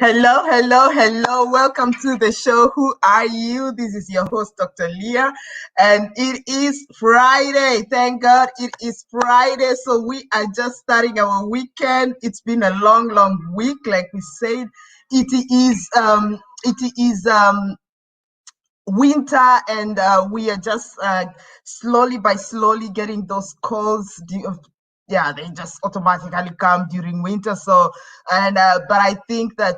Hello, hello, hello. Welcome to the show. Who are you? This is your host, Dr. Leah, and it is Friday. Thank God it is Friday. So we are just starting our weekend. It's been a long, long week. Like we said, it is winter, and we are just slowly getting those calls. Yeah, they just automatically come during winter. So, but I think that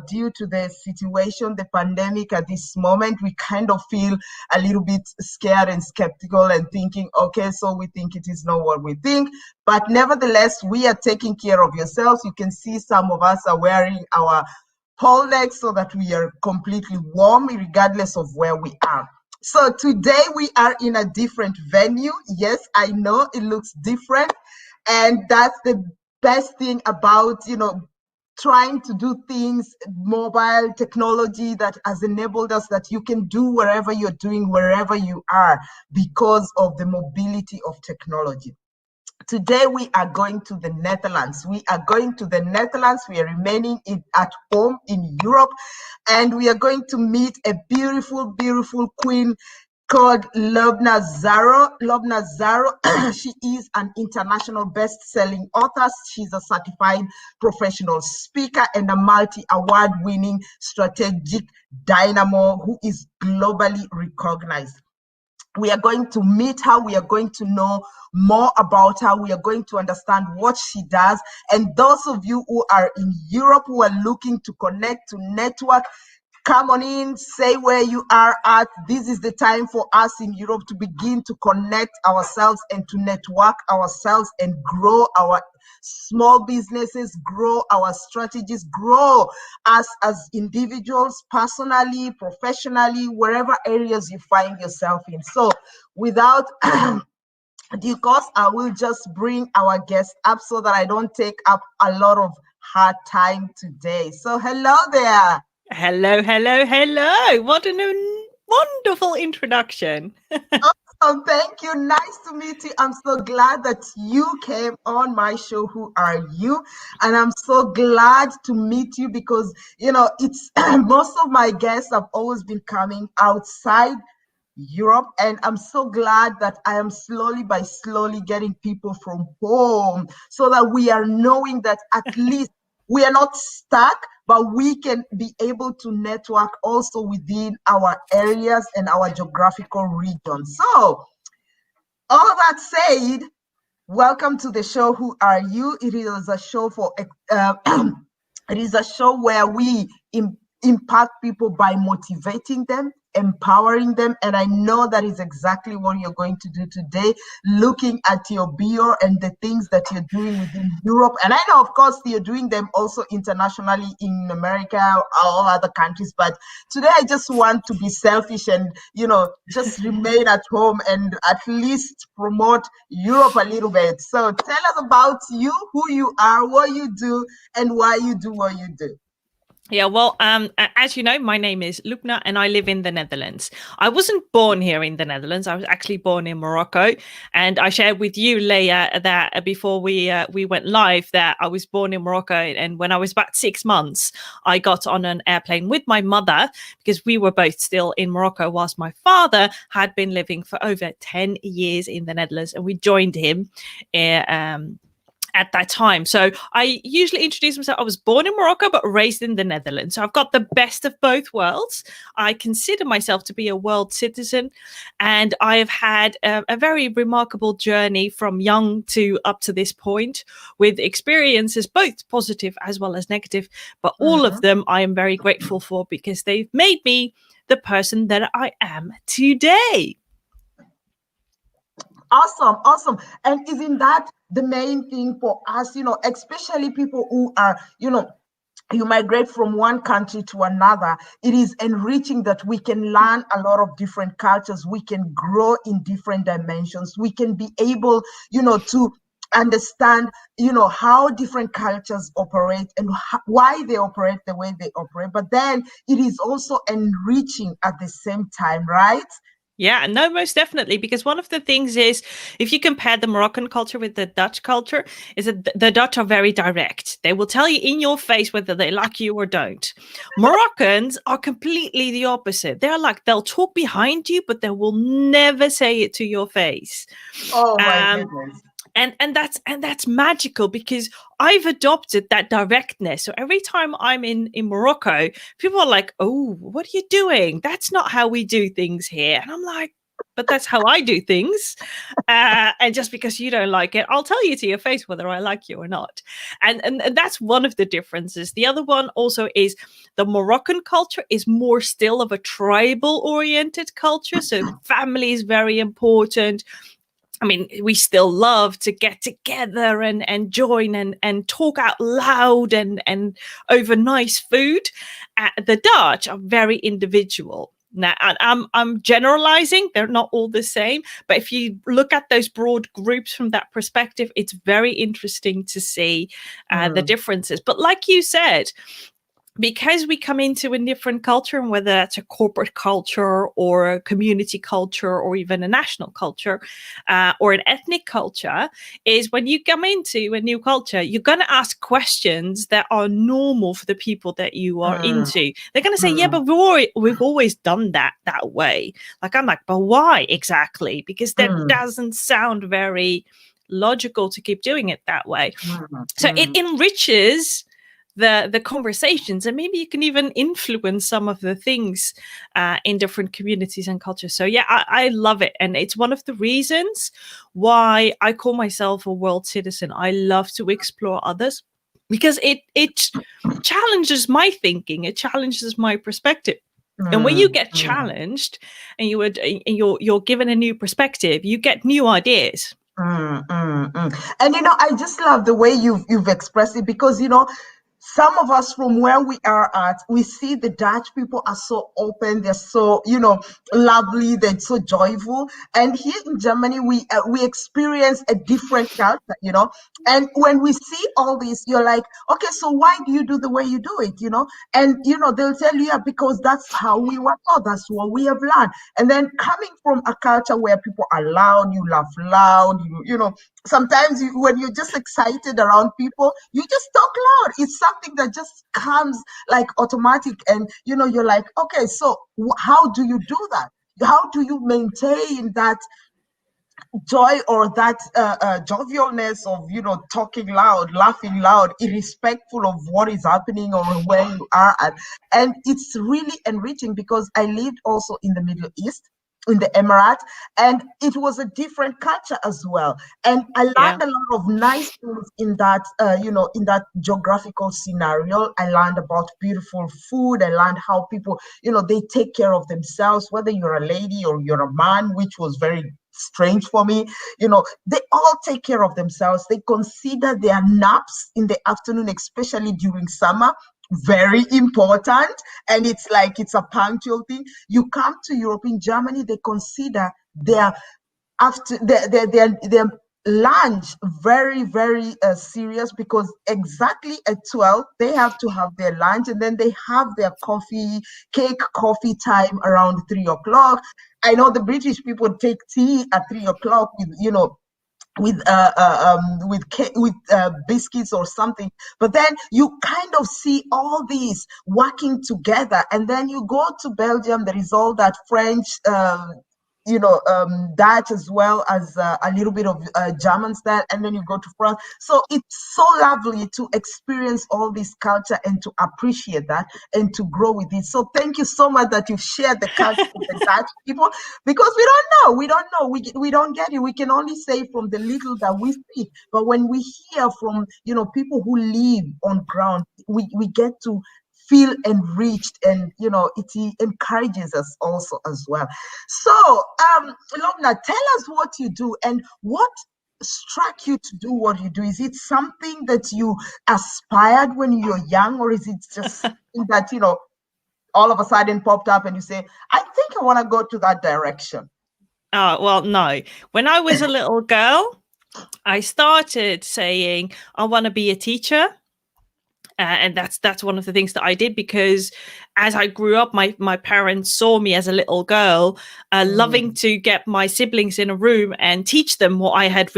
due to the situation, the pandemic at this moment, we kind of feel a little bit scared and skeptical and thinking, okay, so we think it is not what we think. But nevertheless, we are taking care of yourselves. You can see some of us are wearing our whole neck so that we are completely warm regardless of where we are. So today we are in a different venue. Yes, I know it looks different, and that's the best thing about trying to do things, mobile technology that has enabled us that you can do wherever you're doing, wherever you are, because of the mobility of technology. Today we are going to the Netherlands. We are going to the Netherlands. We are remaining at home in Europe, and we are going to meet a beautiful, beautiful queen called Loubna Zarrou. Loubna Zarrou, she is an international best-selling author. She's a certified professional speaker and a multi-award winning strategic dynamo who is globally recognized. We are going to meet her. We are going to know more about her. We are going to understand what she does. And those of you who are in Europe who are looking to connect, to network, come on in, say where you are at. This is the time for us in Europe to begin to connect ourselves and to network ourselves and grow our small businesses, grow our strategies, grow us as individuals, personally, professionally, wherever areas you find yourself in. So without due course, I will just bring our guest up so that I don't take up a lot of her time today. So hello there. Hello, hello, hello. What a wonderful introduction. Oh, thank you. Nice to meet you. I'm so glad that you came on my show. Who are you? And I'm so glad to meet you because, it's most of my guests have always been coming outside Europe, and I'm so glad that I am slowly getting people from home so that we are knowing that at least we are not stuck, but we can be able to network also within our areas and our geographical region. So, all that said, welcome to the show. Who are you? It is a show it is a show where we impact people by motivating them, empowering them, and I know that is exactly what you're going to do today, looking at your bio and the things that you're doing within Europe. And I know, of course, you're doing them also internationally in America, all other countries, but today I just want to be selfish and, just remain at home and at least promote Europe a little bit. So tell us about you, who you are, what you do, and why you do what you do. Yeah, well, as you know, my name is Loubna and I live in the Netherlands. I wasn't born here in the Netherlands. I was actually born in Morocco. And I shared with you, Leah, that before we went live, that I was born in Morocco. And when I was about 6 months, I got on an airplane with my mother because we were both still in Morocco whilst my father had been living for over 10 years in the Netherlands. And we joined him at that time. So I usually introduce myself. I was born in Morocco, but raised in the Netherlands. So I've got the best of both worlds. I consider myself to be a world citizen, and I have had a very remarkable journey from young to up to this point with experiences, both positive as well as negative, but all of them I am very grateful for because they've made me the person that I am today. Awesome. And isn't that the main thing for us, especially people who are, you migrate from one country to another. It is enriching that we can learn a lot of different cultures. We can grow in different dimensions. We can be able, to understand, how different cultures operate and why they operate the way they operate. But then it is also enriching at the same time, right? Yeah, no, most definitely. Because one of the things is, if you compare the Moroccan culture with the Dutch culture, is that the Dutch are very direct. They will tell you in your face whether they like you or don't. Moroccans are completely the opposite. They're like, they'll talk behind you, but they will never say it to your face. Oh my Um, goodness. and that's magical, because I've adopted that directness. So every time I'm in Morocco, people are like, "Oh, what are you doing? That's not how we do things here." And I'm like, "But that's how I do things." And just because you don't like it, I'll tell you to your face whether I like you or not. And that's one of the differences. The other one also is the Moroccan culture is more still of a tribal oriented culture. So family is very important. I mean, we still love to get together and join and talk out loud and over nice food. The Dutch are very individual. Now, and I'm generalizing; they're not all the same. But if you look at those broad groups from that perspective, it's very interesting to see the Mm, differences. But like you said, because we come into a different culture, and whether that's a corporate culture or a community culture or even a national culture or an ethnic culture, is when you come into a new culture, you're going to ask questions that are normal for the people that you are mm, into. They're going to say, yeah, mm, but we've always done that way. Like, I'm like, but why exactly? Because that mm, doesn't sound very logical to keep doing it that way. mm, So it mm, enriches the conversations, and maybe you can even influence some of the things in different communities and cultures. So yeah, I love it, and it's one of the reasons why I call myself a world citizen. I love to explore others, because it challenges my thinking, it challenges my perspective. And when you mm, get mm. challenged and you're given a new perspective, you get new ideas. Mm, mm, mm. And I just love the way you've expressed it, because some of us from where we are at, we see the Dutch people are so open, they're so lovely, they're so joyful. And here in Germany, we experience a different culture. And when we see all this, you're like, okay, so why do you do the way you do it? And they'll tell you, yeah, because that's how we were taught, that's what we have learned. And then coming from a culture where people are loud, you laugh loud, sometimes when you're just excited around people, you just talk loud. It's something that just comes like automatic. And you're like, okay, so how do you do that? How do you maintain that joy or that jovialness of talking loud, laughing loud, irrespectful of what is happening or where you are at? And it's really enriching, because I lived also in the Middle East, in the Emirates, and it was a different culture as well. And I Yeah. learned a lot of nice things in that in that geographical scenario. I learned about beautiful food. I learned how people they take care of themselves, whether you're a lady or you're a man, which was very strange for me. They all take care of themselves. They consider their naps in the afternoon, especially during summer, very important. And it's like it's a punctual thing. You come to Europe, in Germany, they consider their after their lunch very, very serious, because exactly at 12 they have to have their lunch, and then they have their coffee time around 3 o'clock. I know the British people take tea at 3 o'clock with biscuits or something. But then you kind of see all these working together. And then you go to Belgium, there is all that French, Dutch, as well as a little bit of German style. And then you go to France. So it's so lovely to experience all this culture and to appreciate that and to grow with it. So thank you so much that you've shared the culture of the Dutch people, because we don't know, we don't get it. We can only say from the little that we see. But when we hear from people who live on ground, we get to feel enriched, and it encourages us also as well. So Loubna, tell us what you do and what struck you to do what you do. Is it something that you aspired when you were young, or is it just something that all of a sudden popped up and you say, I think I want to go to that direction? Oh, well, no. When I was a little girl, I started saying, I want to be a teacher. And that's one of the things that I did, because as I grew up, my parents saw me as a little girl loving to get my siblings in a room and teach them what I had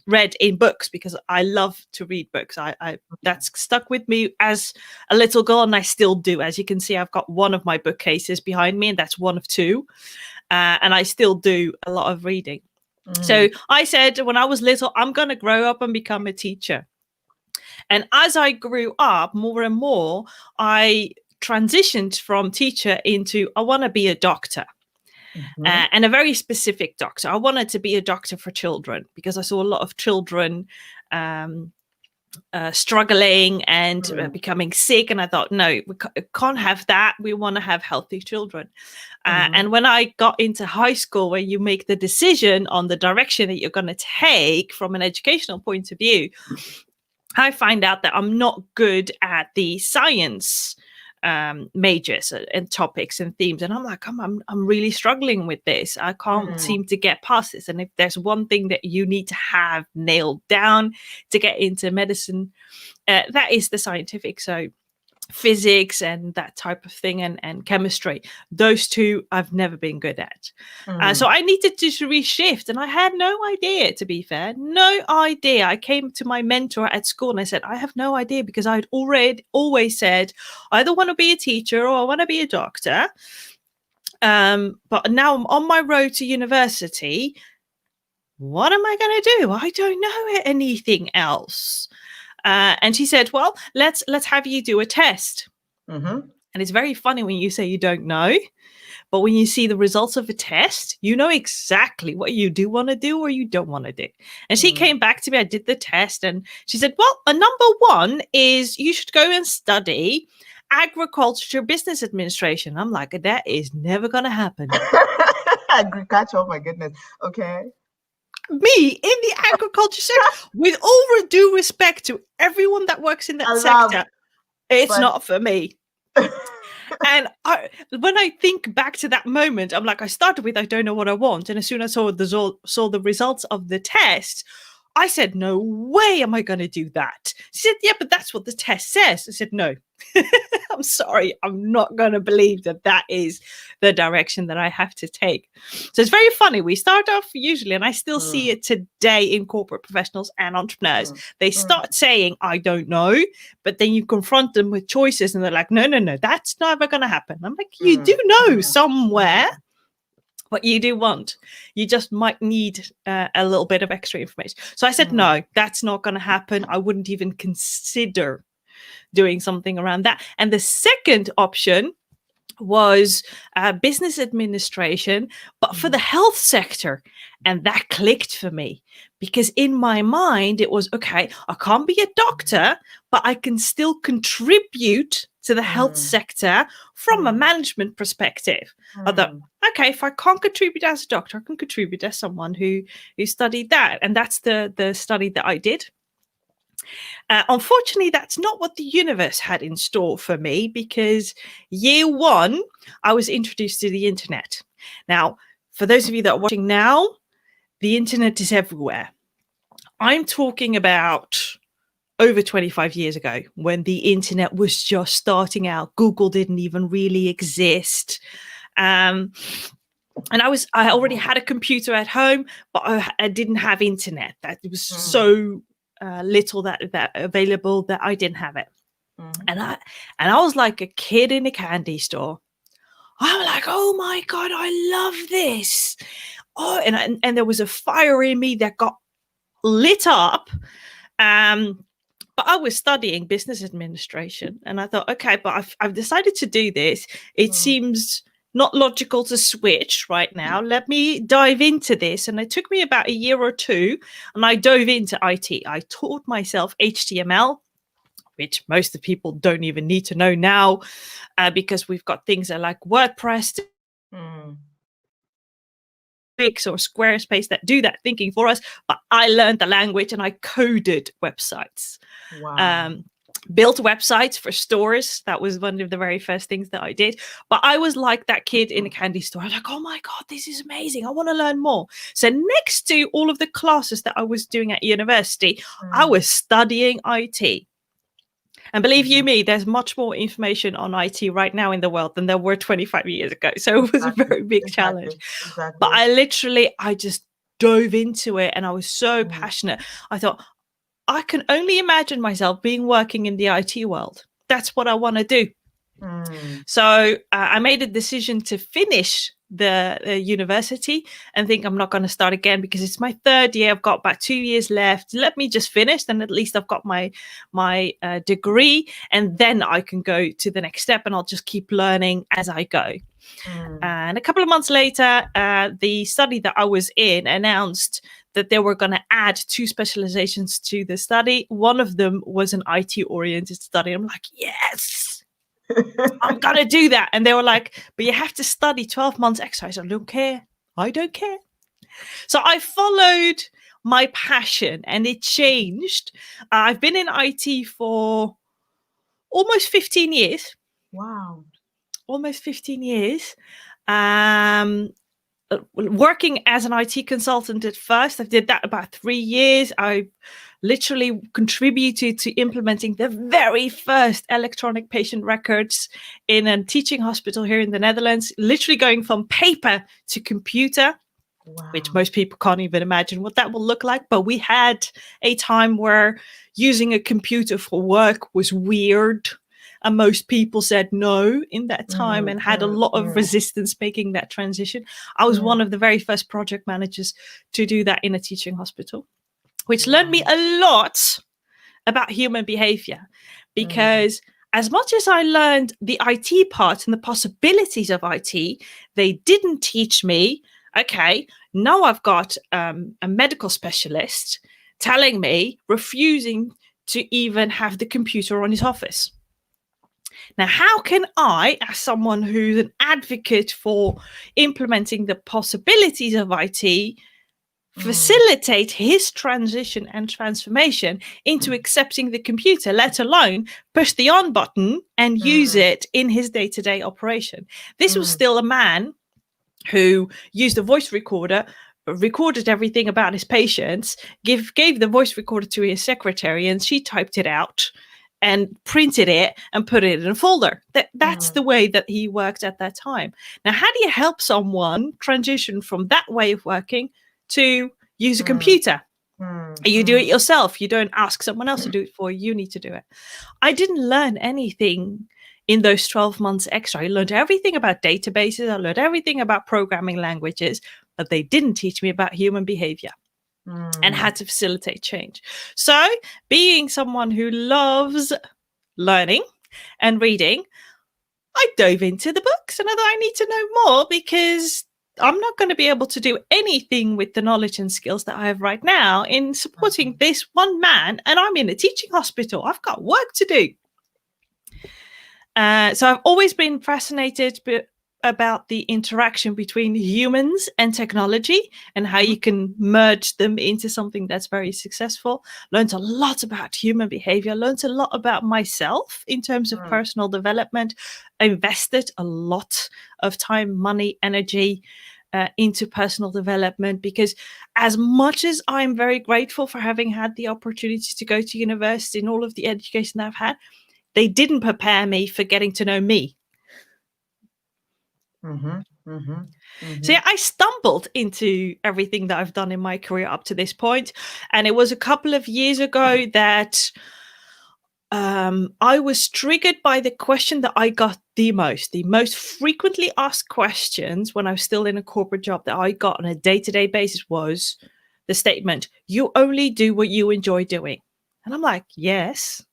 read in books, because I love to read books. I that's stuck with me as a little girl, and I still do. As you can see, I've got one of my bookcases behind me, and that's one of two. And I still do a lot of reading. So I said when I was little, I'm going to grow up and become a teacher. And as I grew up more and more, I transitioned from teacher into, I want to be a doctor. And a very specific doctor. I wanted to be a doctor for children, because I saw a lot of children struggling and becoming sick. And I thought, no, we can't have that. We want to have healthy children. And when I got into high school, where you make the decision on the direction that you're going to take from an educational point of view, I find out that I'm not good at the science majors and topics and themes, and I'm like, I'm really struggling with this. I can't seem to get past this. And if there's one thing that you need to have nailed down to get into medicine, that is the scientific. So physics and that type of thing, and chemistry, those two I've never been good at. So I needed to reshift, and I had no idea, to be fair, no idea. I came to my mentor at school and I said, I have no idea, because I'd always said I either want to be a teacher or I want to be a doctor. But now I'm on my road to university. What am I going to do? I don't know anything else. And she said, well, let's have you do a test. And it's very funny when you say you don't know, but when you see the results of a test, you know exactly what you do want to do or you don't want to do. And she came back to me, I did the test, and she said, well, number one is you should go and study agriculture business administration. I'm like, that is never going to happen. Agriculture, oh my goodness. Okay. Me in the agriculture sector, with all due respect to everyone that works in that sector, it's not for me. And when I think back to that moment, I'm like, I started with, I don't know what I want. And as soon as I saw the results of the test, I said, no way am I going to do that. She said, yeah, but that's what the test says. I said, no, I'm sorry. I'm not going to believe that is the direction that I have to take. So it's very funny. We start off usually, and I still see it today in corporate professionals and entrepreneurs. They start saying, I don't know, but then you confront them with choices and they're like, no, that's never going to happen. I'm like, you do know somewhere what you do want. You just might need a little bit of extra information. So I said, no, that's not going to happen. I wouldn't even consider doing something around that. And the second option was business administration, but for the health sector. And that clicked for me, because in my mind, it was, okay, I can't be a doctor, but I can still contribute to the health sector from a management perspective. I thought, okay, if I can't contribute as a doctor, I can contribute as someone who studied that. And that's the study that I did. Unfortunately, that's not what the universe had in store for me, because year one, I was introduced to the internet. Now, for those of you that are watching now, the internet is everywhere. I'm talking about over 25 years ago, when the internet was just starting out. Google didn't even really exist. And I already had a computer at home, but I didn't have internet. That it was so little that available that I didn't have it. And I was like a kid in a candy store. I'm like, oh my God, I love this. Oh, and there was a fire in me that got lit up. But I was studying business administration, and I thought, okay, but I've decided to do this. It seems not logical to switch right now. Let me dive into this. And it took me about a year or two, and I dove into IT. I taught myself HTML, which most of the people don't even need to know now, because we've got things that like WordPress or Squarespace that do that thinking for us. But I learned the language and I coded websites. Wow. Built websites for stores. That was one of the very first things that I did. But I was like that kid in a candy store. I'm like, oh my God, this is amazing. I want to learn more. So next to all of the classes that I was doing at university, I was studying IT. And believe you me, there's much more information on IT right now in the world than there were 25 years ago. So it was a very big challenge. But I just dove into it, and I was so passionate. I thought, I can only imagine myself working in the IT world. That's what I want to do. So I made a decision to finish the university and think I'm not going to start again because it's my third year. I've got about 2 years left. Let me just finish, then at least I've got my degree, and then I can go to the next step, and I'll just keep learning as I go. And a couple of months later, the study that I was in announced that they were going to add 2 specializations to the study. One of them was an IT-oriented study. I'm like, yes, I'm going to do that. And they were like, but you have to study 12 months extra. I said, I don't care. So I followed my passion, and it changed. I've been in IT for almost 15 years. Wow. Almost 15 years. Working as an IT consultant at first. I did that about 3 years. I literally contributed to implementing the very first electronic patient records in a teaching hospital here in the Netherlands, literally going from paper to computer. Wow. Which most people can't even imagine what that will look like. But we had a time where using a computer for work was weird. And most people said no in that time and had a lot of resistance making that transition. I was one of the very first project managers to do that in a teaching hospital, which learned me a lot about human behavior. Because as much as I learned the IT part and the possibilities of IT, they didn't teach me, okay, now I've got a medical specialist telling me, refusing to even have the computer on his office. Now, how can I, as someone who's an advocate for implementing the possibilities of IT, facilitate his transition and transformation into accepting the computer, let alone push the on button and use it in his day-to-day operation? This was still a man who used a voice recorder, recorded everything about his patients, gave the voice recorder to his secretary, and she typed it out and printed it and put it in a folder. That's the way that he worked at that time. Now, how do you help someone transition from that way of working to use a computer? You do it yourself. You don't ask someone else to do it for you. You need to do it. I didn't learn anything in those 12 months extra. I learned everything about databases. I learned everything about programming languages, but they didn't teach me about human behavior and how to facilitate change. So, being someone who loves learning and reading, I dove into the books, and I thought I need to know more because I'm not going to be able to do anything with the knowledge and skills that I have right now in supporting this one man, and I'm in a teaching hospital. I've got work to do. So I've always been fascinated about the interaction between humans and technology and how you can merge them into something that's very successful. Learned a lot about human behavior, learned a lot about myself in terms of personal development. I invested a lot of time, money, energy into personal development, because as much as I'm very grateful for having had the opportunity to go to university and all of the education that I've had, they didn't prepare me for getting to know me. So yeah, I stumbled into everything that I've done in my career up to this point. And it was a couple of years ago that I was triggered by the question that I got the most frequently asked questions when I was still in a corporate job that I got on a day-to-day basis was the statement, "You only do what you enjoy doing." And I'm like, yes.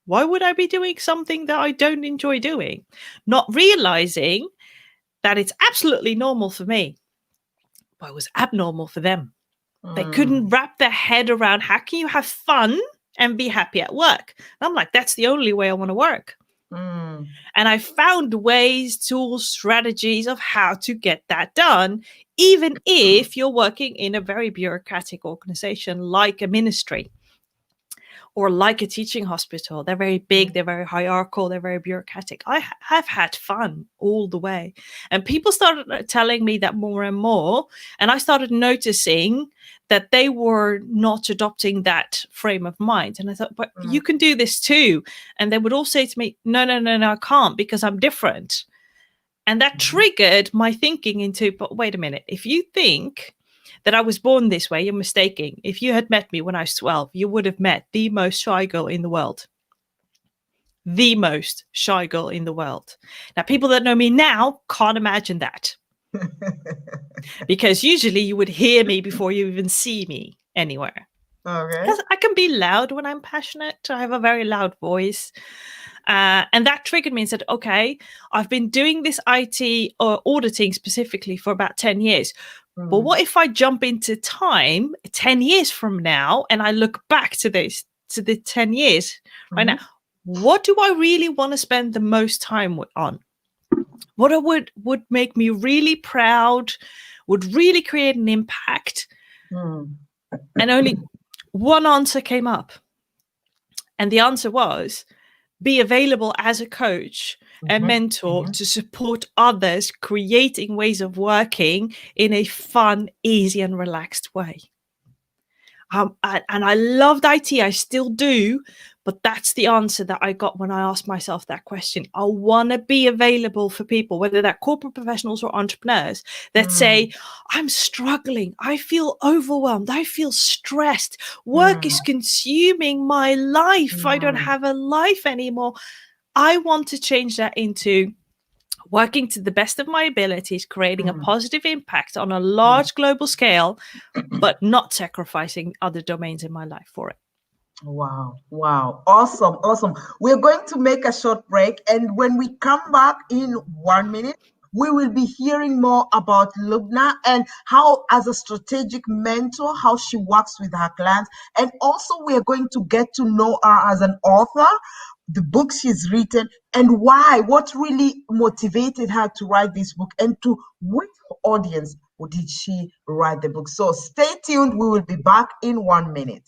Why would I be doing something that I don't enjoy doing? Not realizing that it's absolutely normal for me, but it was abnormal for them. They couldn't wrap their head around, how can you have fun and be happy at work? And I'm like, that's the only way I want to work. And I found ways, tools, strategies of how to get that done, even if you're working in a very bureaucratic organization like a ministry. or like a teaching hospital. They're very big, they're very hierarchical, they're very bureaucratic. I have had fun all the way. And people started telling me that more and more. And I started noticing that they were not adopting that frame of mind. And I thought, but you can do this too. And they would all say to me, no, I can't, because I'm different. And that triggered my thinking into, but wait a minute, if you think that I was born this way, you're mistaken. If you had met me when I was 12, you would have met the most shy girl in the world. The most shy girl in the world. Now, people that know me now can't imagine that. Because usually you would hear me before you even see me anywhere. Okay. Because I can be loud when I'm passionate. I have a very loud voice. And that triggered me and said, okay, I've been doing this IT auditing specifically for about 10 years. But what if I jump into time 10 years from now and I look back to the 10 years right now? What do I really want to spend the most time on? What would make me really proud, would really create an impact? And only one answer came up. And the answer was, be available as a coach and mentor to support others creating ways of working in a fun, easy, and relaxed way. And I loved IT. I still do. But that's the answer that I got when I asked myself that question. I want to be available for people, whether they're corporate professionals or entrepreneurs, that say, I'm struggling. I feel overwhelmed. I feel stressed. Work is consuming my life. I don't have a life anymore. I want to change that into working to the best of my abilities, creating a positive impact on a large global scale, but not sacrificing other domains in my life for it. Wow. Awesome. We're going to make a short break. And when we come back in 1 minute, we will be hearing more about Loubna and how, as a strategic mentor, how she works with her clients. And also, we are going to get to know her as an author, the books she's written, and what really motivated her to write this book, and to which audience did she write the book. So stay tuned. We will be back in 1 minute.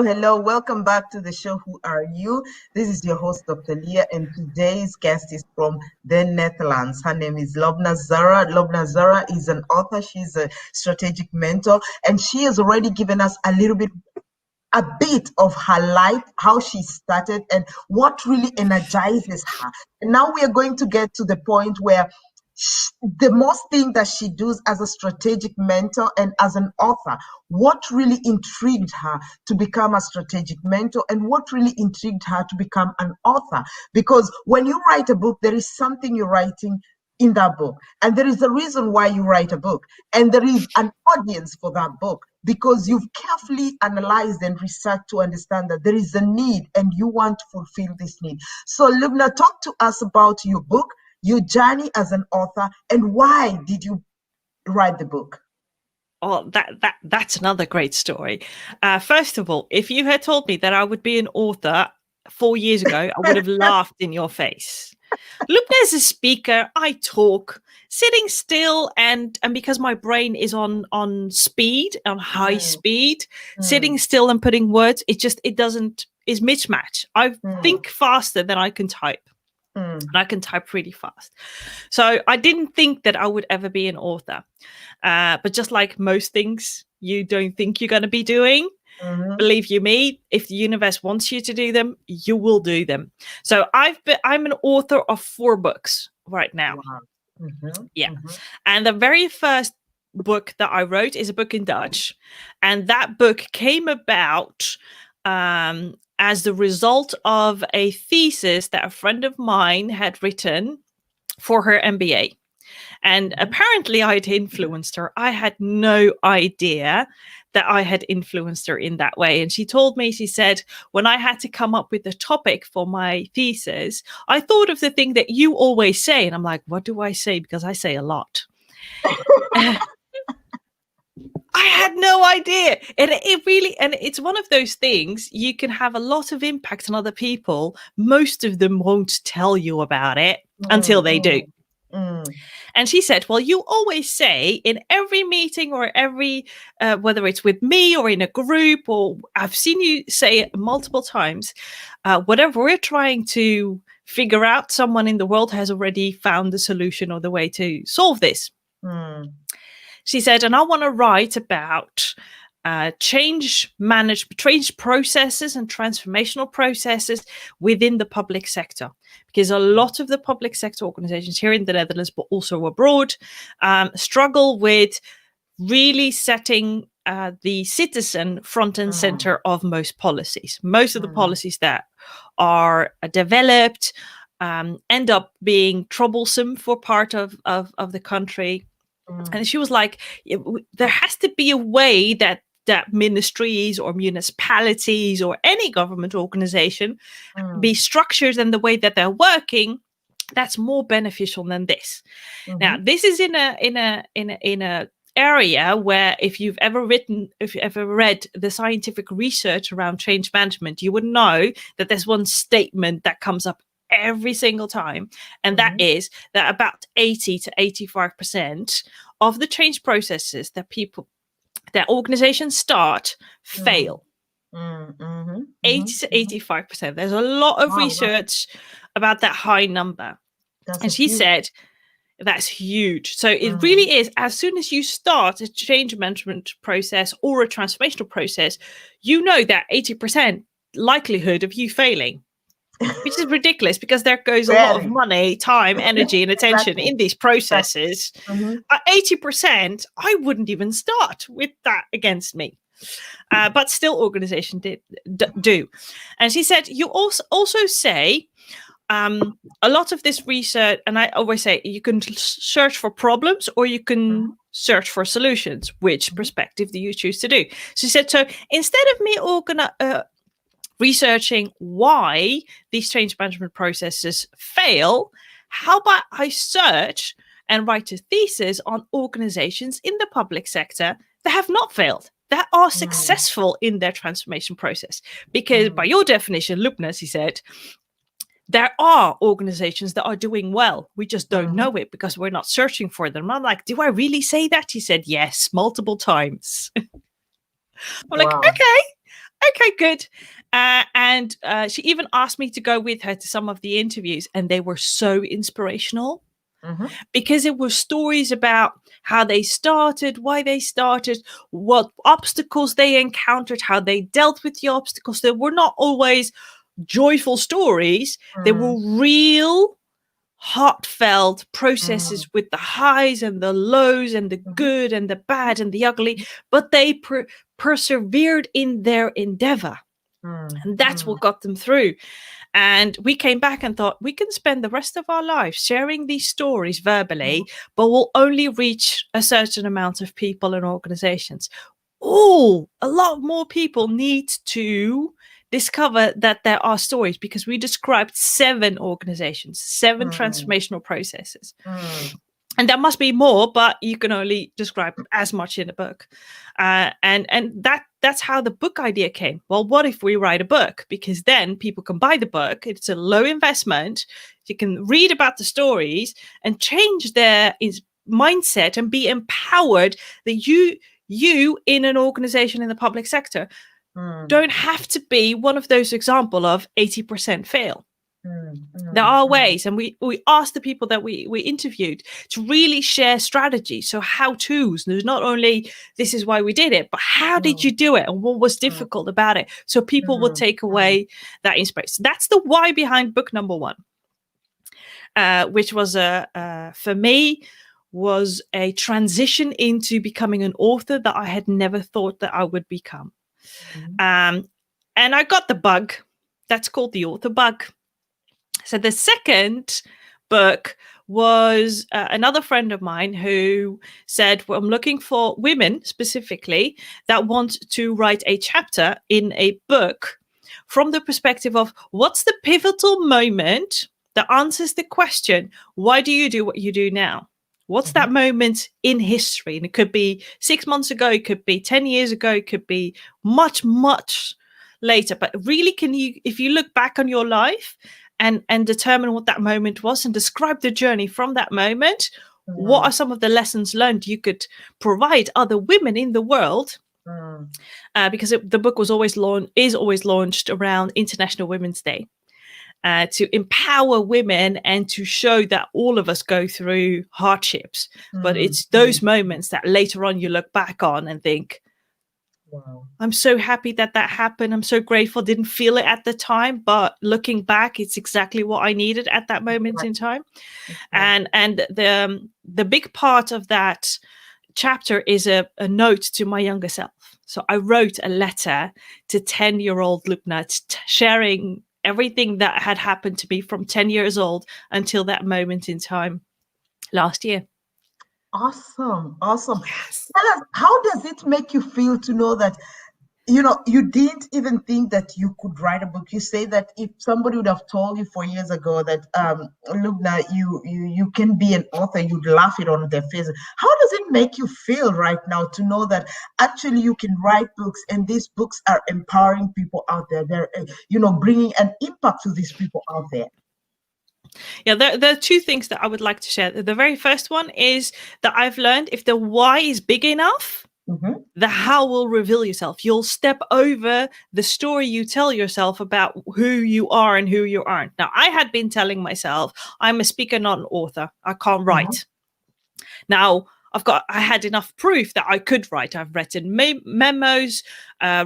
Hello. Welcome back to the show. Who are you? This is your host, Dr. Leah, and today's guest is from the Netherlands. Her name is Loubna Zarrou. Loubna Zarrou is an author. She's a strategic mentor, and she has already given us a bit of her life, how she started, and what really energizes her. And now we are going to get to the point where the most thing that she does as a strategic mentor and as an author, what really intrigued her to become a strategic mentor, and what really intrigued her to become an author. Because when you write a book, there is something you're writing in that book, and there is a reason why you write a book, and there is an audience for that book, because you've carefully analyzed and researched to understand that there is a need and you want to fulfill this need. So Loubna, talk to us about your book, your journey as an author, and why did you write the book? Oh, that's another great story. First of all, if you had told me that I would be an author 4 years ago, I would have laughed in your face. Loubna is a speaker. I talk sitting still, and because my brain is on high speed, sitting still and putting words, is mismatch. I think faster than I can type. And I can type really fast. So I didn't think that I would ever be an author. But just like most things you don't think you're going to be doing, believe you me, if the universe wants you to do them, you will do them. So I'm an author of 4 books right now. Wow. And the very first book that I wrote is a book in Dutch. And that book came about as the result of a thesis that a friend of mine had written for her MBA. And apparently I'd influenced her. I had no idea that I had influenced her in that way. And she told me, she said, when I had to come up with a topic for my thesis, I thought of the thing that you always say. And I'm like, what do I say? Because I say a lot. I had no idea. And it really, and it's one of those things, you can have a lot of impact on other people. Most of them won't tell you about it until they do. And she said, well, you always say in every meeting or every, whether it's with me or in a group, or I've seen you say it multiple times, whatever we're trying to figure out, someone in the world has already found the solution or the way to solve this. She said, and I want to write about change processes and transformational processes within the public sector, because a lot of the public sector organizations here in the Netherlands, but also abroad, struggle with really setting the citizen front and center of most policies. Most of the policies that are developed end up being troublesome for part of the country. And she was like, there has to be a way that ministries or municipalities or any government organization be structured in the way that they're working that's more beneficial than this. Now, this is in a area where if you've ever read the scientific research around change management, you would know that there's one statement that comes up every single time, and that is that about 80 to 85% of the change processes that organizations start fail. 80 to 85%. There's a lot of research about that high number. And she said, that's huge. So it really is, as soon as you start a change management process or a transformational process, you know that 80% likelihood of you failing. Which is ridiculous, because there goes a lot of money, time, energy, and attention in these processes. At 80%, I wouldn't even start with that against me. But still, organizations do. And she said, you also say a lot of this research, and I always say, you can search for problems or you can search for solutions. Which perspective do you choose to do? She said, so instead of me researching why these change management processes fail, how about I search and write a thesis on organizations in the public sector that have not failed, that are successful in their transformation process? Because by your definition, Loubna, he said, there are organizations that are doing well. We just don't know it because we're not searching for them. I'm like, do I really say that? He said, yes, multiple times. I'm like, okay, good. And she even asked me to go with her to some of the interviews, and they were so inspirational because it were stories about how they started, why they started, what obstacles they encountered, how they dealt with the obstacles. They were not always joyful stories. They were real, heartfelt processes with the highs and the lows and the good and the bad and the ugly, but they persevered in their endeavor. And that's what got them through. And we came back and thought, we can spend the rest of our lives sharing these stories verbally, but we'll only reach a certain amount of people and organizations. A lot more people need to discover that there are stories, because we described 7 organizations, 7 transformational processes. And there must be more, but you can only describe as much in a book. And that's how the book idea came. Well, what if we write a book? Because then people can buy the book. It's a low investment. You can read about the stories and change their mindset and be empowered that you in an organization in the public sector don't have to be one of those examples of 80% fail. There are ways, and we asked the people that we interviewed to really share strategy. So how-tos. There's not only this is why we did it, but how did you do it and what was difficult about it? So people would take away that inspiration. That's the why behind book number 1, which was for me was a transition into becoming an author that I had never thought that I would become. And I got the bug. That's called the author bug. So the second book was another friend of mine who said, well, I'm looking for women specifically that want to write a chapter in a book from the perspective of what's the pivotal moment that answers the question, why do you do what you do now? What's that moment in history? And it could be 6 months ago, it could be 10 years ago, it could be much, much later. But really, can you, if you look back on your life and determine what that moment was and describe the journey from that moment, what are some of the lessons learned you could provide other women in the world? Because the book was always launched around International Women's Day. To empower women and to show that all of us go through hardships. But it's those moments that later on you look back on and think, wow, I'm so happy that happened. I'm so grateful. Didn't feel it at the time, but looking back, it's exactly what I needed at that moment in time. And the big part of that chapter is a note to my younger self. So I wrote a letter to 10-year-old Loubna, sharing everything that had happened to me from 10 years old until that moment in time last year. Awesome. Yes. Tell us, how does it make you feel to know that, you didn't even think that you could write a book? You say that if somebody would have told you 4 years ago that, Loubna, you can be an author, you'd laugh it on their face. How does it make you feel right now to know that actually you can write books and these books are empowering people out there? They're, bringing an impact to these people out there. Yeah, there are two things that I would like to share. The very first one is that I've learned if the why is big enough, the how will reveal yourself. You'll step over the story you tell yourself about who you are and who you aren't. Now, I had been telling myself, I'm a speaker, not an author. I can't write. Now, I had enough proof that I could write. I've written memos,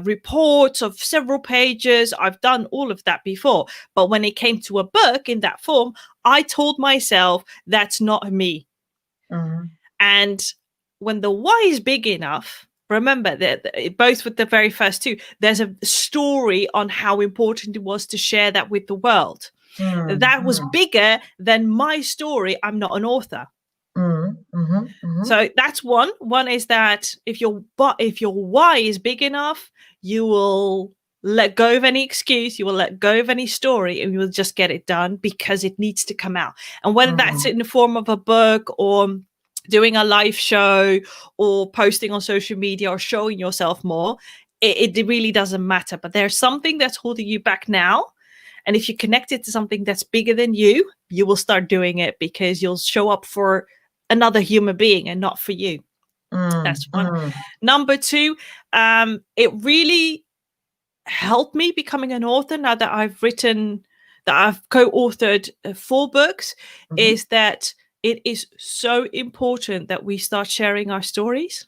reports of several pages. I've done all of that before. But when it came to a book in that form, I told myself that's not me. And when the why is big enough, remember that both with the very first two, there's a story on how important it was to share that with the world. That was bigger than my story. I'm not an author. So that's one. One is that if your why is big enough, you will let go of any excuse, you will let go of any story, and you will just get it done because it needs to come out. And whether that's in the form of a book or doing a live show or posting on social media or showing yourself more, it really doesn't matter. But there's something that's holding you back now. And if you connect it to something that's bigger than you, you will start doing it because you'll show up for another human being and not for you. That's one. Number two, it really helped me becoming an author now that I've co-authored 4 books, is that it is so important that we start sharing our stories.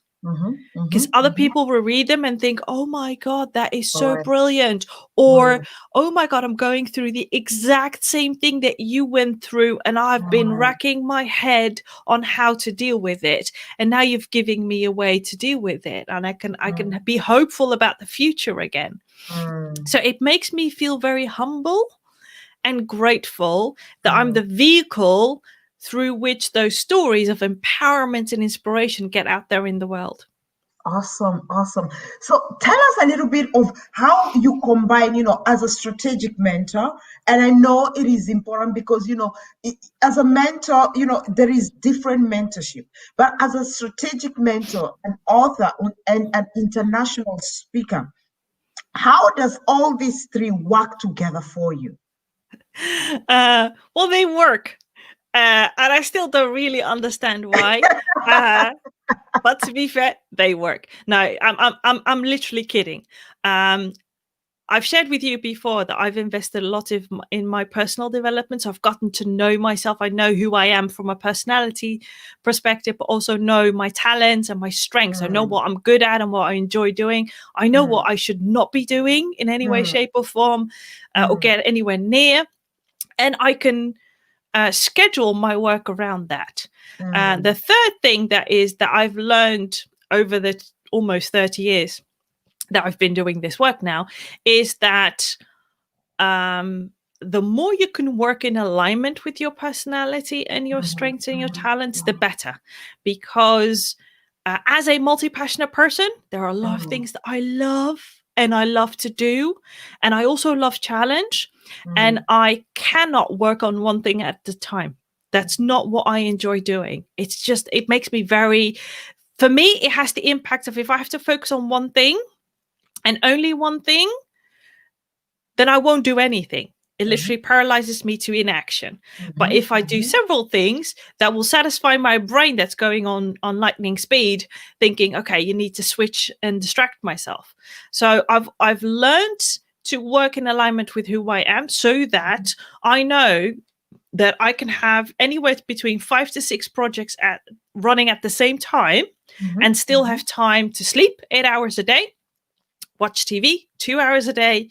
Because other people will read them and think, oh my God, that is so brilliant. Or, oh my God, I'm going through the exact same thing that you went through. And I've been racking my head on how to deal with it. And now you've given me a way to deal with it. And I can be hopeful about the future again. So it makes me feel very humble and grateful that I'm the vehicle through which those stories of empowerment and inspiration get out there in the world. Awesome. So tell us a little bit of how you combine, as a strategic mentor. And I know it is important because, as a mentor, there is different mentorship. But as a strategic mentor, an author, and an international speaker, how does all these 3 work together for you? Well, they work. And I still don't really understand why. But to be fair, they work. No, I'm literally kidding. I've shared with you before that I've invested a lot in my personal development. So I've gotten to know myself. I know who I am from a personality perspective, but also know my talents and my strengths. I know what I'm good at and what I enjoy doing. I know what I should not be doing in any way, shape, or form, or get anywhere near. And I can schedule my work around that. The third thing that I've learned over the almost 30 years that I've been doing this work now is that the more you can work in alignment with your personality and your strengths and your talents, the better. Because as a multi-passionate person, there are a lot of things that I love and I love to do. And I also love challenge. And I cannot work on one thing at a time. That's not what I enjoy doing. It's just, it makes me very, for me, it has the impact of if I have to focus on one thing and only one thing, then I won't do anything. It literally paralyzes me to inaction. But if I do several things that will satisfy my brain that's going on lightning speed, thinking, okay, you need to switch and distract myself. So I've learned to work in alignment with who I am so that I know that I can have anywhere between 5 to 6 projects running at the same time and still have time to sleep 8 hours a day, watch TV 2 hours a day,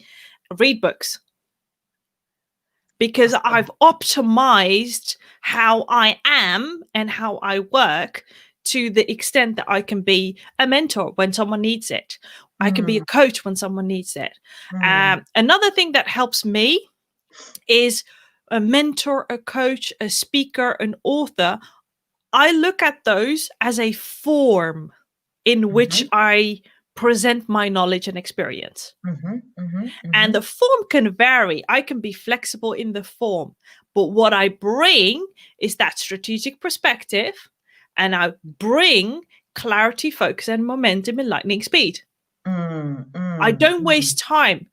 read books. Because I've optimized how I am and how I work to the extent that I can be a mentor when someone needs it. I can be a coach when someone needs it. Another thing that helps me is a mentor, a coach, a speaker, an author. I look at those as a form in which I present my knowledge and experience. And the form can vary. I can be flexible in the form, but what I bring is that strategic perspective, and I bring clarity, focus, and momentum in lightning speed. I don't waste time.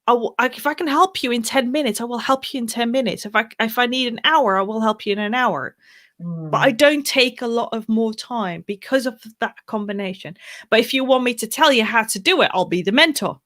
If I can help you in 10 minutes, I will help you in 10 minutes. If I need an hour, I will help you in an hour. But I don't take a lot of more time because of that combination. But if you want me to tell you how to do it, I'll be the mentor.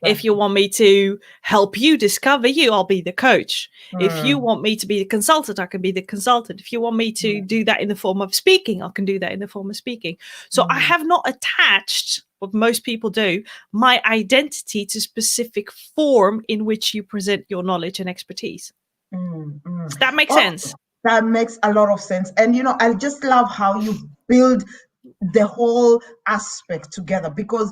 If you want me to help you discover you, I'll be the coach. If you want me to be the consultant, I can be the consultant. If you want me to do that in the form of speaking, I can do that in the form of speaking. So I have not attached, what most people do, my identity to specific form in which you present your knowledge and expertise. Does that make sense? That makes a lot of sense. And, I just love how you build the whole aspect together, because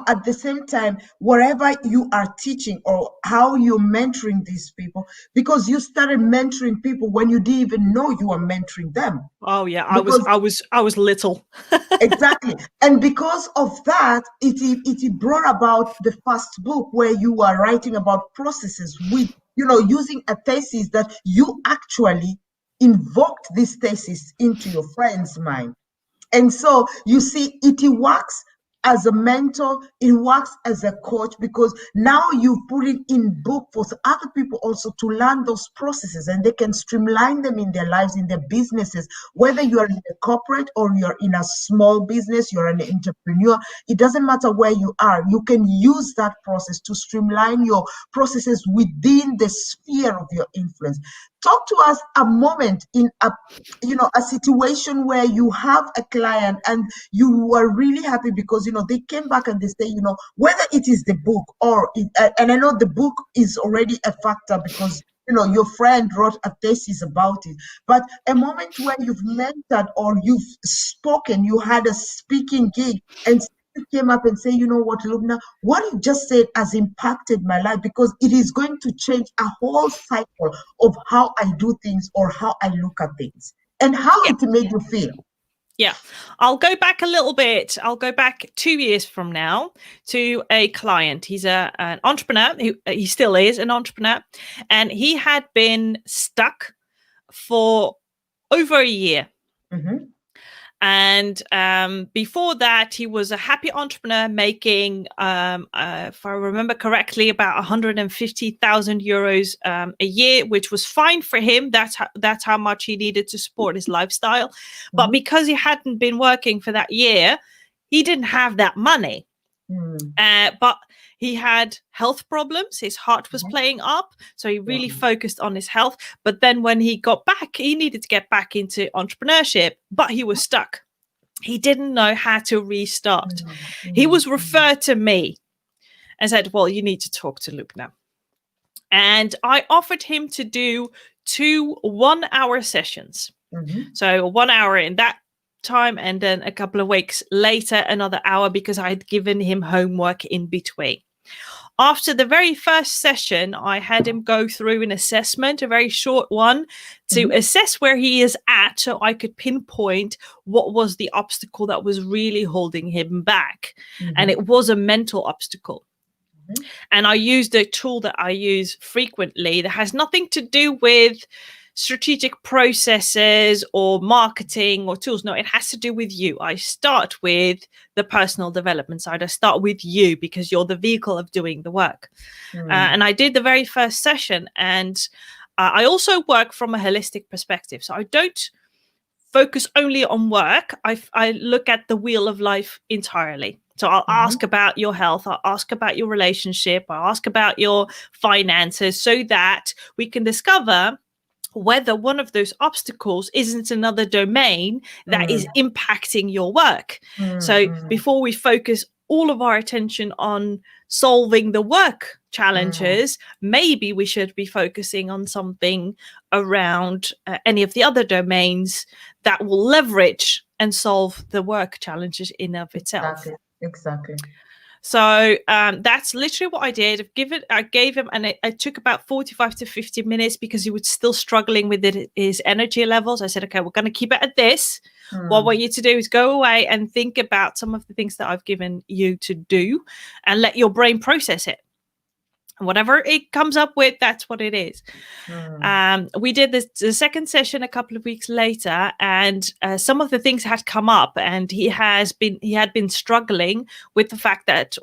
at the same time, whatever you are teaching or how you're mentoring these people, because you started mentoring people when you didn't even know you were mentoring them. Oh yeah, I was little. Exactly. And because of that, it brought about the first book where you were writing about processes with, using a thesis that you actually invoked this thesis into your friend's mind. And so you see, it works as a mentor, it works as a coach, because now you put it in book for other people also to learn those processes, and they can streamline them in their lives, in their businesses, whether you are in a corporate or you're in a small business, you're an entrepreneur, it doesn't matter where you are. You can use that process to streamline your processes within the sphere of your influence. Talk to us a moment in a situation where you have a client and you were really happy because, they came back and they say, whether it is the book or, and I know the book is already a factor because, your friend wrote a thesis about it, but a moment where you've mentored or you've spoken, you had a speaking gig, and you came up and say, you know what, Loubna, what you just said has impacted my life, because it is going to change a whole cycle of how I do things or how I look at things, and how it made you feel. Yeah, I'll go back a little bit. I'll go back 2 years from now to a client. He's an entrepreneur. He still is an entrepreneur. And he had been stuck for over a year. And before that, he was a happy entrepreneur making, if I remember correctly, about 150,000 euros a year, which was fine for him. That's how much he needed to support his lifestyle. But because he hadn't been working for that year, he didn't have that money. But he had health problems. His heart was playing up. So he really focused on his health. But then when he got back, he needed to get back into entrepreneurship, but he was stuck. He didn't know how to restart. He was referred to me and said, well, you need to talk to Loubna. And I offered him to do 2 1-hour sessions. So 1 hour in that time, and then a couple of weeks later another hour, because I had given him homework in between. After the very first session, I had him go through an assessment, a very short one, to assess where he is at, so I could pinpoint what was the obstacle that was really holding him back. And it was a mental obstacle. And I used a tool that I use frequently that has nothing to do with strategic processes or marketing or tools. No, it has to do with you. I start with the personal development side. I start with you because you're the vehicle of doing the work. And I did the very first session. And I also work from a holistic perspective. So I don't focus only on work. I look at the wheel of life entirely. So I'll ask about your health, I'll ask about your relationship, I'll ask about your finances, so that we can discover whether one of those obstacles isn't another domain that is impacting your work. So before we focus all of our attention on solving the work challenges, maybe we should be focusing on something around any of the other domains that will leverage and solve the work challenges in of itself. Exactly. So that's literally what I did. I gave him, and it took about 45 to 50 minutes because he was still struggling with his energy levels. I said, okay, we're going to keep it at this. What I want you to do is go away and think about some of the things that I've given you to do and let your brain process it. And whatever it comes up with, that's what it is. We did the second session a couple of weeks later, and some of the things had come up, and he had been struggling with the fact that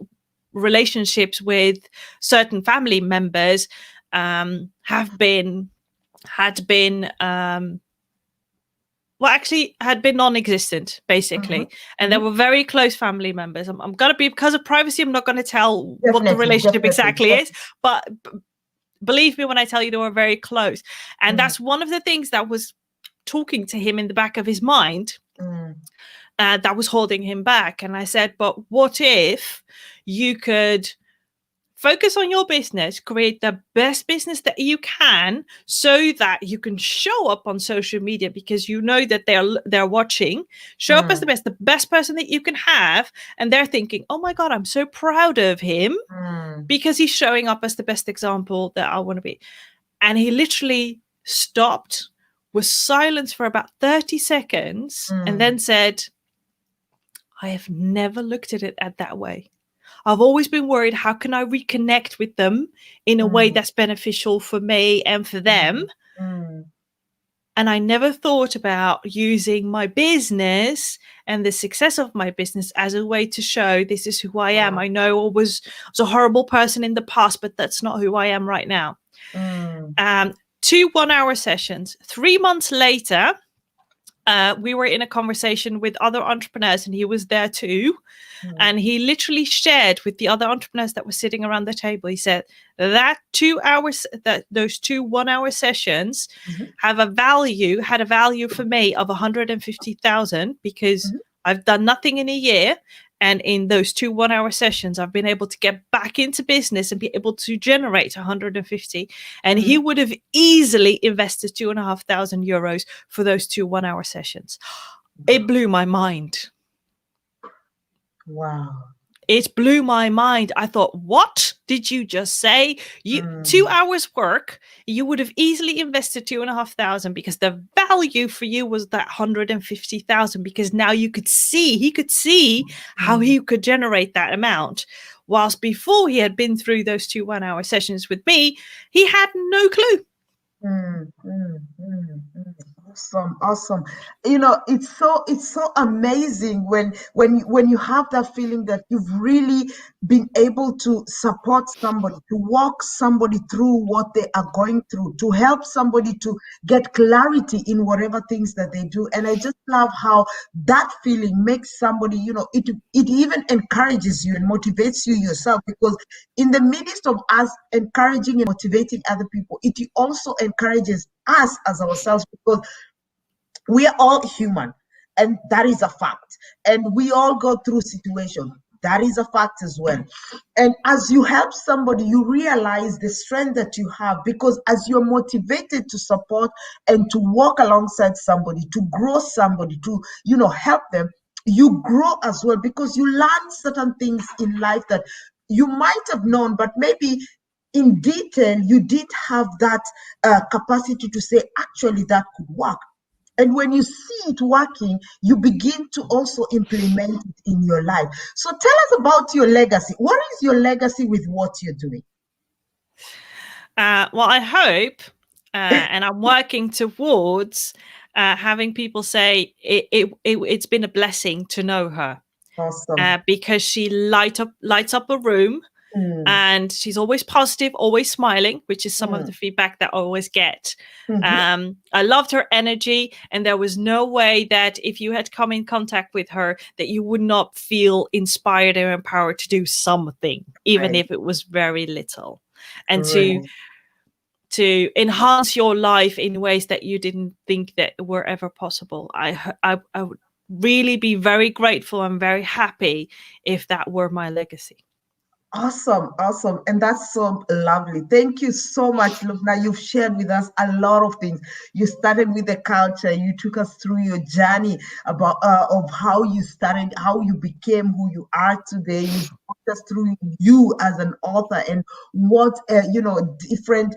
relationships with certain family members had been non-existent, basically. And they were very close family members. I'm going to be, because of privacy, I'm not going to tell what the relationship exactly is, but believe me when I tell you they were very close. And that's one of the things that was talking to him in the back of his mind that was holding him back. And I said, but what if you could focus on your business, create the best business that you can, so that you can show up on social media because you know that they're watching. Show up as the best person that you can have, and they're thinking, "Oh my God, I'm so proud of him because he's showing up as the best example that I want to be." And he literally stopped, was silent for about 30 seconds, and then said, "I have never looked at it that way. I've always been worried, how can I reconnect with them in a way that's beneficial for me and for them? And I never thought about using my business and the success of my business as a way to show this is who I am. I know I was a horrible person in the past, but that's not who I am right now." 2 1-hour sessions. 3 months later, we were in a conversation with other entrepreneurs, and he was there too. And he literally shared with the other entrepreneurs that were sitting around the table. He said that those 2 1-hour sessions had a value for me of 150,000 because I've done nothing in a year. And in those 2 1-hour sessions, I've been able to get back into business and be able to generate 150. And he would have easily invested 2,500 euros for those 2 1-hour sessions. It blew my mind. Wow. It blew my mind. I thought, what did you just say? 2 hours work, you would have easily invested 2,500 because the value for you was that 150,000, because now he could see how he could generate that amount. Whilst before he had been through those 2 1-hour sessions with me, he had no clue. Awesome. You know, it's so amazing when you have that feeling that you've really been able to support somebody, to walk somebody through what they are going through, to help somebody to get clarity in whatever things that they do. And I just love how that feeling makes somebody, you know, it even encourages you and motivates you yourself, because in the midst of us encouraging and motivating other people, it also encourages us as ourselves, because we are all human, and that is a fact. And we all go through situations. That is a fact as well. And as you help somebody, you realize the strength that you have, because as you're motivated to support and to walk alongside somebody, to grow somebody, to, help them, you grow as well, because you learn certain things in life that you might have known, but maybe in detail, you did have that capacity to say, actually, that could work. And when you see it working, you begin to also implement it in your life. So tell us about your legacy. What is your legacy with what you're doing? Well, I hope, and I'm working towards having people say it's been a blessing to know her. Awesome. Because she lights up a room. And she's always positive, always smiling, which is some of the feedback that I always get. I loved her energy, and there was no way that if you had come in contact with her that you would not feel inspired or empowered to do something, even if it was very little, and to enhance your life in ways that you didn't think that were ever possible. I would really be very grateful and very happy if that were my legacy. Awesome. And that's so lovely. Thank you so much, Loubna. You've shared with us a lot of things. You started with the culture. You took us through your journey about of how you started, how you became who you are today. You walked us through you as an author and what, different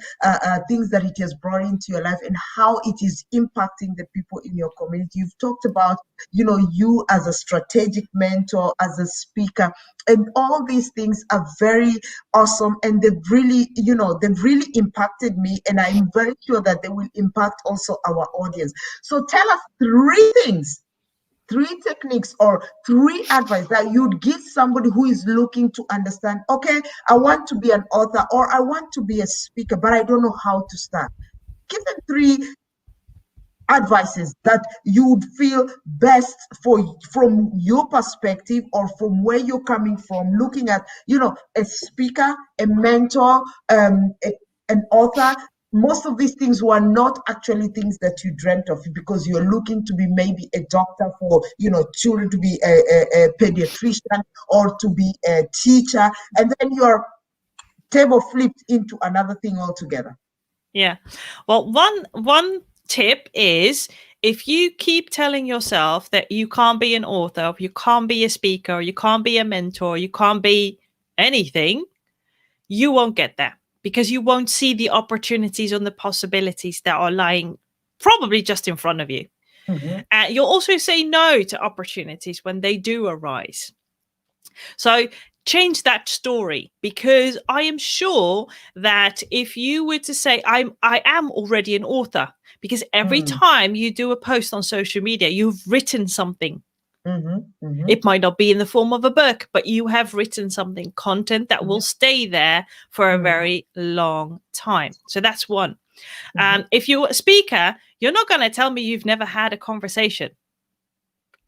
things that it has brought into your life and how it is impacting the people in your community. You've talked about, you as a strategic mentor, as a speaker, and all these things are very awesome, and they've really impacted me, and I'm very sure that they will impact also our audience. So tell us three techniques or three advice that you'd give somebody who is looking to understand, okay, I want to be an author or I want to be a speaker, but I don't know how to start. Give them three advices that you would feel best from your perspective or from where you're coming from, looking at a speaker, a mentor, an author. Most of these things were not actually things that you dreamt of because you're looking to be maybe a doctor for children, to be a pediatrician or to be a teacher, and then your table flipped into another thing altogether. Yeah. Well, one tip is, if you keep telling yourself that you can't be an author, you can't be a speaker, you can't be a mentor, you can't be anything, you won't get there because you won't see the opportunities and the possibilities that are lying probably just in front of you. You'll also say no to opportunities when they do arise. So change that story, because I am sure that if you were to say I am already an author, because every time you do a post on social media, you've written something. It might not be in the form of a book, but you have written something, content that will stay there for a very long time. So that's one. If you're a speaker, you're not going to tell me you've never had a conversation.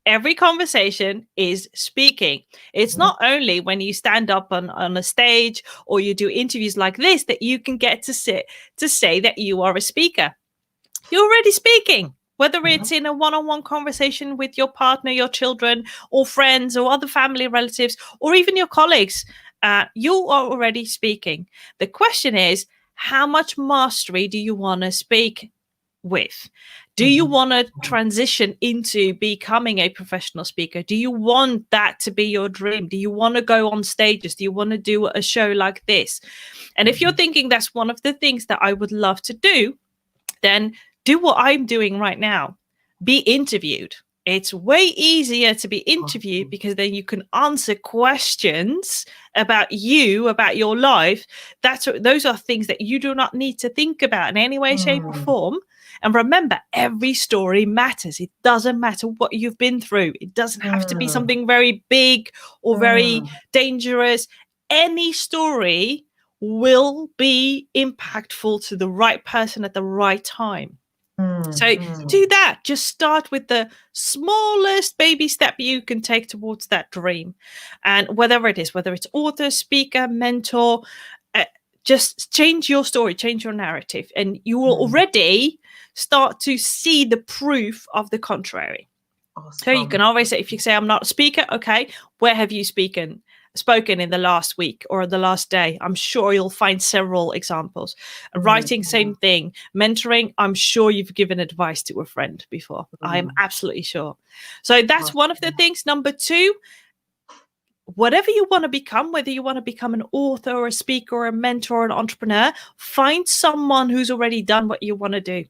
Every conversation is speaking. It's not only when you stand up on a stage or you do interviews like this that you can get to say that you are a speaker. You're already speaking, whether it's in a one-on-one conversation with your partner, your children, or friends, or other family relatives, or even your colleagues. You are already speaking. The question is, how much mastery do you want to speak with? Do you want to transition into becoming a professional speaker? Do you want that to be your dream? Do you want to go on stages? Do you want to do a show like this? And if you're thinking that's one of the things that I would love to do, then do what I'm doing right now. Be interviewed. It's way easier to be interviewed because then you can answer questions about you, about your life. Those are things that you do not need to think about in any way, shape, or form. And remember, every story matters. It doesn't matter what you've been through. It doesn't have to be something very big or very dangerous. Any story will be impactful to the right person at the right time. So do that. Just start with the smallest baby step you can take towards that dream. And whether it's author, speaker, mentor, just change your story, change your narrative, and you will already start to see the proof of the contrary. Awesome. So you can always say, if you say I'm not a speaker, okay, where have you spoken in the last week or the last day? I'm sure you'll find several examples. Writing, same thing. Mentoring, I'm sure you've given advice to a friend before. I'm absolutely sure. So that's one of the things. Number two, whatever you want to become, whether you want to become an author or a speaker or a mentor or an entrepreneur, find someone who's already done what you want to do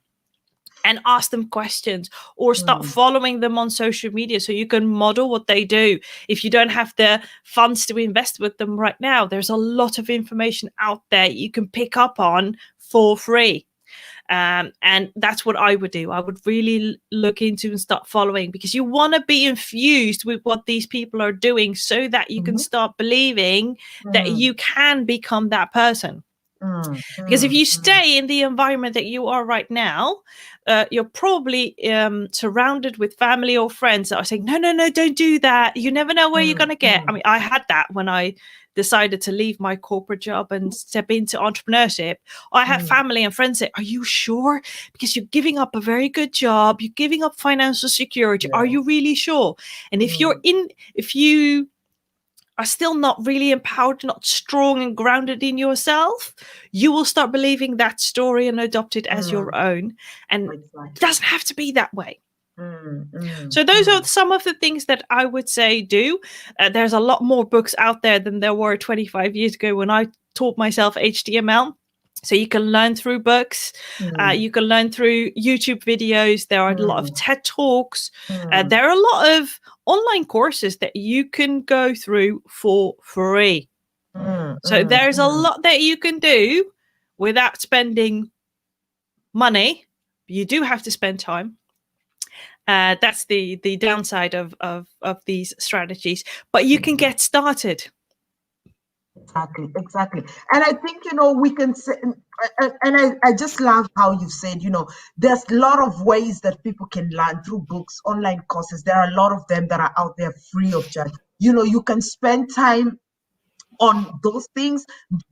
and ask them questions, or start following them on social media so you can model what they do. If you don't have the funds to invest with them right now, there's a lot of information out there you can pick up on for free. And that's what I would do. I would really look into and start following, because you want to be infused with what these people are doing so that you can start believing that you can become that person. Because if you stay in the environment that you are right now, you're probably surrounded with family or friends that are saying, no, don't do that. You never know where you're going to get. I mean, I had that when I decided to leave my corporate job and step into entrepreneurship. I had family and friends say, are you sure? Because you're giving up a very good job. You're giving up financial security. Are you really sure? And if you are still not really empowered, not strong and grounded in yourself, you will start believing that story and adopt it as your own. And it doesn't have to be that way. So those are some of the things that I would say do. There's a lot more books out there than there were 25 years ago when I taught myself HTML. So you can learn through books, you can learn through YouTube videos. There are a lot of TED Talks. There are a lot of online courses that you can go through for free. So there's a lot that you can do without spending money. You do have to spend time. That's the downside of these strategies, but you can get started. Exactly. And I think, we can say, and I just love how you said, there's a lot of ways that people can learn through books, online courses. There are a lot of them that are out there free of charge. You can spend time on those things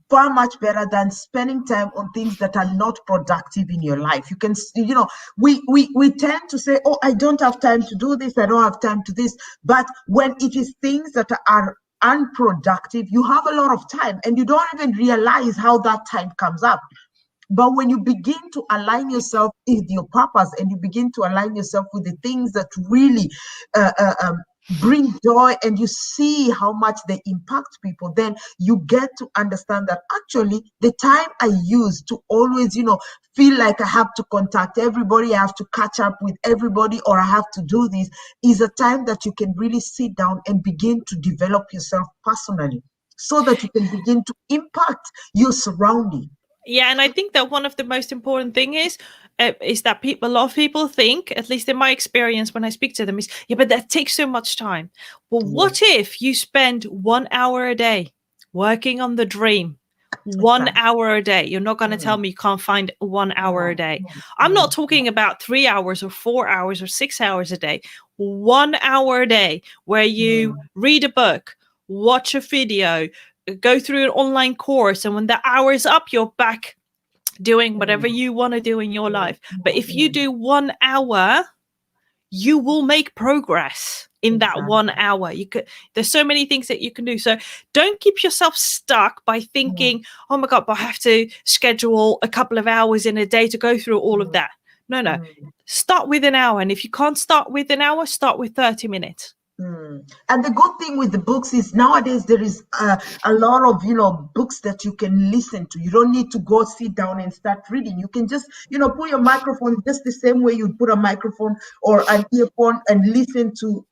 far much better than spending time on things that are not productive in your life. You can, we tend to say, oh, I don't have time to do this. I don't have time to this. But when it is things that are unproductive, you have a lot of time and you don't even realize how that time comes up. But when you begin to align yourself with your purpose and you begin to align yourself with the things that really bring joy, and you see how much they impact people, then you get to understand that actually the time I use to always, feel like I have to contact everybody, I have to catch up with everybody, or I have to do this, is a time that you can really sit down and begin to develop yourself personally so that you can begin to impact your surrounding. Yeah, and I think that one of the most important thing is that a lot of people think, at least in my experience when I speak to them, is, yeah, but that takes so much time. Well, what if you spend 1 hour a day working on the dream? 1 hour a day. You're not going to tell me you can't find 1 hour a day. I'm not talking about 3 hours or 4 hours or 6 hours a day. 1 hour a day where you read a book, watch a video, go through an online course, and when the hour is up, you're back doing whatever you want to do in your life. But if you do 1 hour, you will make progress in that 1 hour. There's so many things that you can do. So don't keep yourself stuck by thinking, oh my God, but I have to schedule a couple of hours in a day to go through all of that. No. Start with an hour. And if you can't start with an hour, start with 30 minutes. And the good thing with the books is nowadays there is a lot of books that you can listen to. You don't need to go sit down and start reading. You can just put your microphone just the same way you'd put a microphone or an earphone and listen to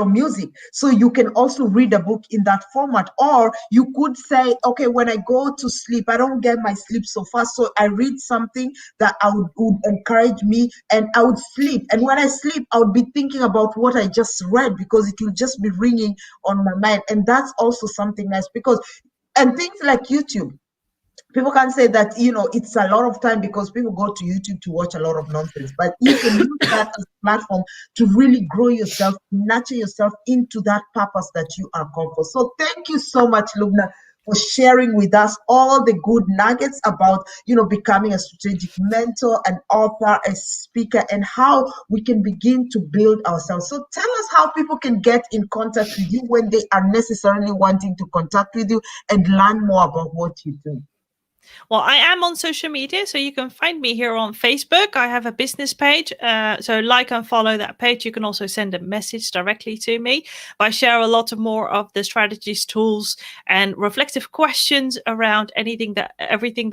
music. So you can also read a book in that format. Or you could say, okay, when I go to sleep, I don't get my sleep so fast, so I read something that would encourage me, and I would sleep. And when I sleep, I would be thinking about what I just read, because it will just be ringing on my mind. And that's also something nice, and things like YouTube, people can say that, it's a lot of time because people go to YouTube to watch a lot of nonsense, but you can use that as a platform to really grow yourself, nurture yourself into that purpose that you are called for. So thank you so much, Loubna, for sharing with us all the good nuggets about, becoming a strategic mentor, an author, a speaker, and how we can begin to build ourselves. So tell us how people can get in contact with you when they are necessarily wanting to contact with you and learn more about what you do. Well, I am on social media, so you can find me here on Facebook. I have a business page, so like and follow that page. You can also send a message directly to me. But I share a lot more of the strategies, tools, and reflective questions around everything that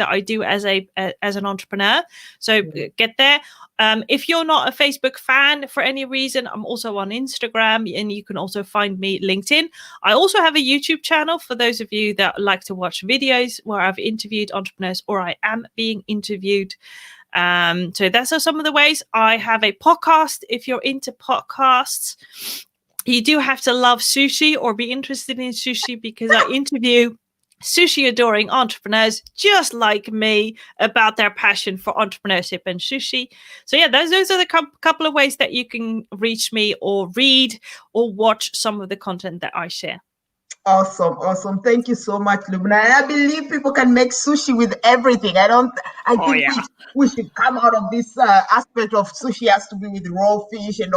I do as an entrepreneur. So get there. If you're not a Facebook fan for any reason, I'm also on Instagram, and you can also find me LinkedIn. I also have a YouTube channel for those of you that like to watch videos where I've interviewed entrepreneurs or I am being interviewed. So that's some of the ways. I have a podcast. If you're into podcasts, you do have to love sushi or be interested in sushi, because I interview sushi adoring entrepreneurs just like me about their passion for entrepreneurship and sushi. So yeah, those are the couple of ways that you can reach me or read or watch some of the content that I share. Awesome. Thank you so much, Loubna. And I believe people can make sushi with everything. I think we should come out of this aspect of sushi has to be with raw fish and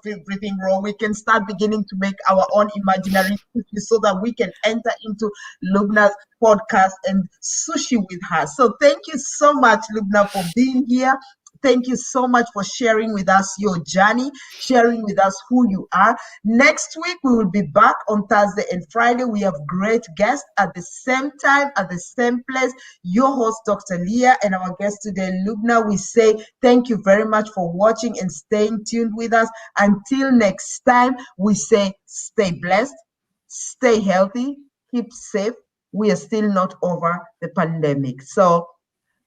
everything raw. We can start beginning to make our own imaginary sushi so that we can enter into Loubna's podcast and sushi with her. So thank you so much, Loubna, for being here. Thank you so much for sharing with us your journey, sharing with us who you are. Next week, we will be back on Thursday and Friday. We have great guests at the same time, at the same place. Your host, Dr. Leah, and our guest today, Loubna. We say thank you very much for watching and staying tuned with us. Until next time, we say stay blessed, stay healthy, keep safe. We are still not over the pandemic. So,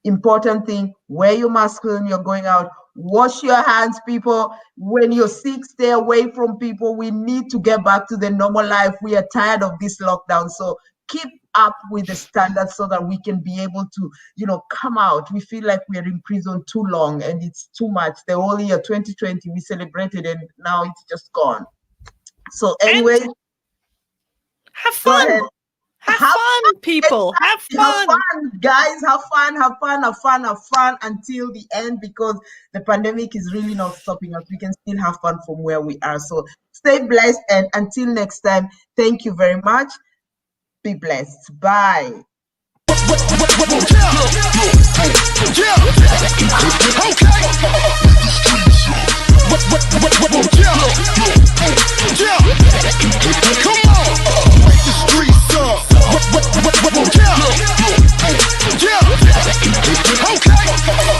important thing, wear your mask when you're going out. Wash your hands, people. When you're sick, stay away from people. We need to get back to the normal life. We are tired of this lockdown. So keep up with the standards so that we can be able to, come out. We feel like we are in prison too long and it's too much. The whole year 2020, we celebrated and now it's just gone. So anyway, have fun. Have fun, people. Have fun. Guys. Have fun until the end, because the pandemic is really not stopping us. We can still have fun from where we are. So stay blessed. And until next time, thank you very much. Be blessed. Bye. Okay.